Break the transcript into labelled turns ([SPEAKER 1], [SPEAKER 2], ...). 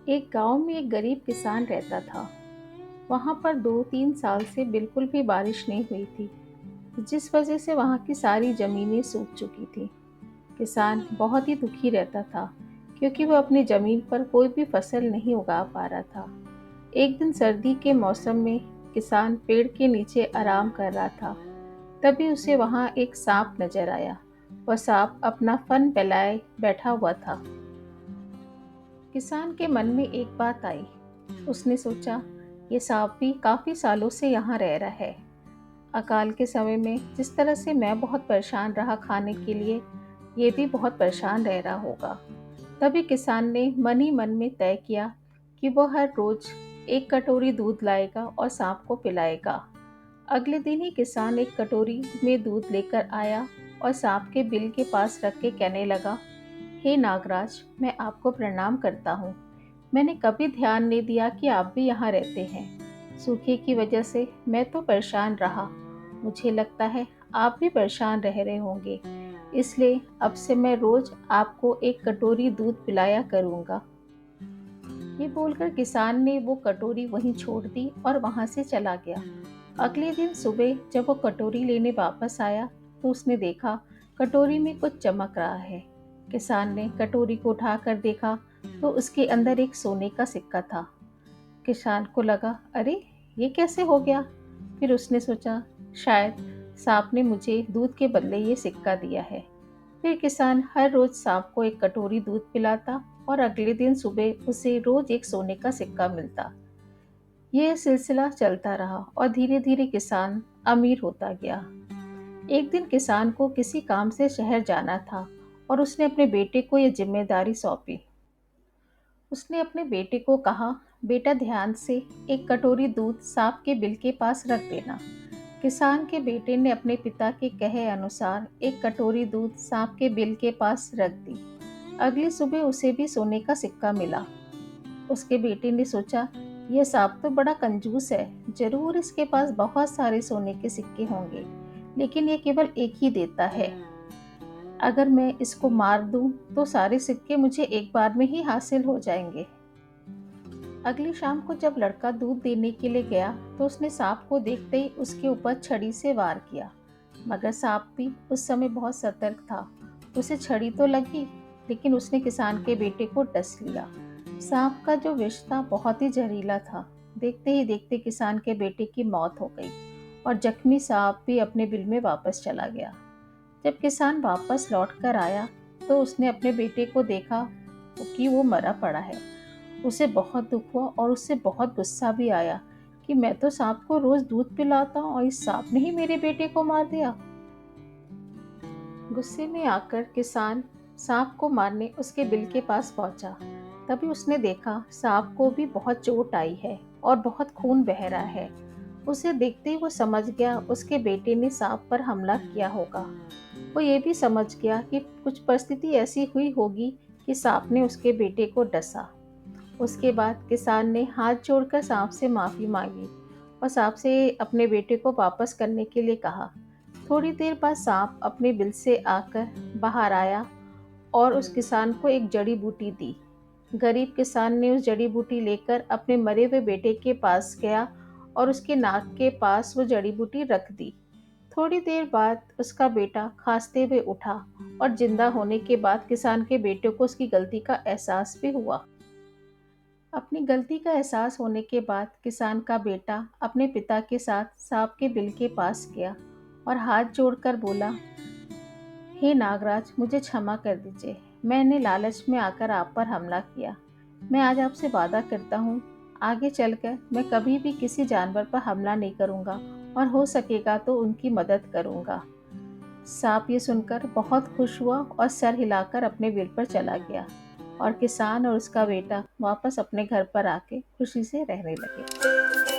[SPEAKER 1] एक गांव में एक गरीब किसान रहता था। वहां पर 2-3 साल से बिल्कुल भी बारिश नहीं हुई थी, जिस वजह से वहां की सारी जमीनें सूख चुकी थी। किसान बहुत ही दुखी रहता था, क्योंकि वह अपनी जमीन पर कोई भी फसल नहीं उगा पा रहा था। एक दिन सर्दी के मौसम में किसान पेड़ के नीचे आराम कर रहा था। तभी उसे वहां एक सांप नजर आया। वह सांप अपना फन फैलाए बैठा हुआ था। किसान के मन में एक बात आई। उसने सोचा, ये सांप भी काफी सालों से यहाँ रह रहा है। अकाल के समय में जिस तरह से मैं बहुत परेशान रहा खाने के लिए, ये भी बहुत परेशान रह रहा होगा। तभी किसान ने मन ही मन में तय किया कि वह हर रोज एक कटोरी दूध लाएगा और सांप को पिलाएगा। अगले दिन ही किसान एक कटोरी में दूध लेकर आया और सांप के बिल के पास रख के कहने लगा, हे नागराज, मैं आपको प्रणाम करता हूँ। मैंने कभी ध्यान नहीं दिया कि आप भी यहाँ रहते हैं। सूखे की वजह से मैं तो परेशान रहा। मुझे लगता है आप भी परेशान रह रहे होंगे। इसलिए अब से मैं रोज आपको एक कटोरी दूध पिलाया करूँगा। ये बोलकर किसान ने वो कटोरी वहीं छोड़ दी और वहां से चला गया। अगले दिन सुबह जब वो कटोरी लेने वापस आया, तो उसने देखा कटोरी में कुछ चमक रहा है। किसान ने कटोरी को उठाकर देखा, तो उसके अंदर एक सोने का सिक्का था। किसान को लगा, अरे ये कैसे हो गया। फिर उसने सोचा, शायद सांप ने मुझे दूध के बदले ये सिक्का दिया है। फिर किसान हर रोज सांप को एक कटोरी दूध पिलाता और अगले दिन सुबह उसे रोज एक सोने का सिक्का मिलता। यह सिलसिला चलता रहा और धीरे धीरे किसान अमीर होता गया। एक दिन किसान को किसी काम से शहर जाना था और उसने अपने बेटे को यह जिम्मेदारी सौंपी। उसने अपने बेटे को कहा, बेटा ध्यान से एक कटोरी दूध सांप के बिल के पास रख देना। किसान के बेटे ने अपने पिता के कहे अनुसार एक कटोरी दूध सांप के बिल के पास रख दी। अगली सुबह उसे भी सोने का सिक्का मिला। उसके बेटे ने सोचा, यह सांप तो बड़ा कंजूस है, जरूर इसके पास बहुत सारे सोने के सिक्के होंगे, लेकिन यह केवल एक ही देता है। अगर मैं इसको मार दूं तो सारे सिक्के मुझे एक बार में ही हासिल हो जाएंगे। अगली शाम को जब लड़का दूध देने के लिए गया, तो उसने सांप को देखते ही उसके ऊपर छड़ी से वार किया। मगर सांप भी उस समय बहुत सतर्क था। उसे छड़ी तो लगी, लेकिन उसने किसान के बेटे को डस लिया। सांप का जो विष था बहुत ही जहरीला था। देखते ही देखते किसान के बेटे की मौत हो गई और जख्मी सांप भी अपने बिल में वापस चला गया। जब किसान वापस लौट कर आया, तो उसने अपने बेटे को देखा कि वो मरा पड़ा है। उसे बहुत दुख हुआ और उससे बहुत गुस्सा भी आया कि मैं तो सांप को रोज दूध पिलाता हूँ और इस सांप ने ही मेरे बेटे को मार दिया। गुस्से में आकर किसान सांप को मारने उसके बिल के पास पहुंचा। तभी उसने देखा सांप को भी बहुत चोट आई है और बहुत खून बह रहा है। उसे देखते ही वो समझ गया उसके बेटे ने सांप पर हमला किया होगा। वो ये भी समझ गया कि कुछ परिस्थिति ऐसी हुई होगी कि सांप ने उसके बेटे को डसा। उसके बाद किसान ने हाथ जोड़कर सांप से माफ़ी मांगी और सांप से अपने बेटे को वापस करने के लिए कहा। थोड़ी देर बाद सांप अपने बिल से आकर बाहर आया और उस किसान को एक जड़ी बूटी दी। गरीब किसान ने उस जड़ी बूटी लेकर अपने मरे हुए बेटे के पास गया और उसके नाक के पास वो जड़ी बूटी रख दी। थोड़ी देर बाद उसका बेटा खांसते हुए उठा और जिंदा होने के बाद किसान के बेटे को उसकी गलती का एहसास भी हुआ। अपनी गलती का एहसास होने के बाद किसान का बेटा अपने पिता के साथ सांप के बिल के पास गया और हाथ जोड़कर बोला, हे नागराज, मुझे क्षमा कर दीजिए। मैंने लालच में आकर आप पर हमला किया। मैं आज आपसे वादा करता हूँ, आगे चलकर मैं कभी भी किसी जानवर पर हमला नहीं करूँगा और हो सकेगा तो उनकी मदद करूँगा। सांप ये सुनकर बहुत खुश हुआ और सर हिलाकर अपने बिल पर चला गया और किसान और उसका बेटा वापस अपने घर पर आके खुशी से रहने लगे।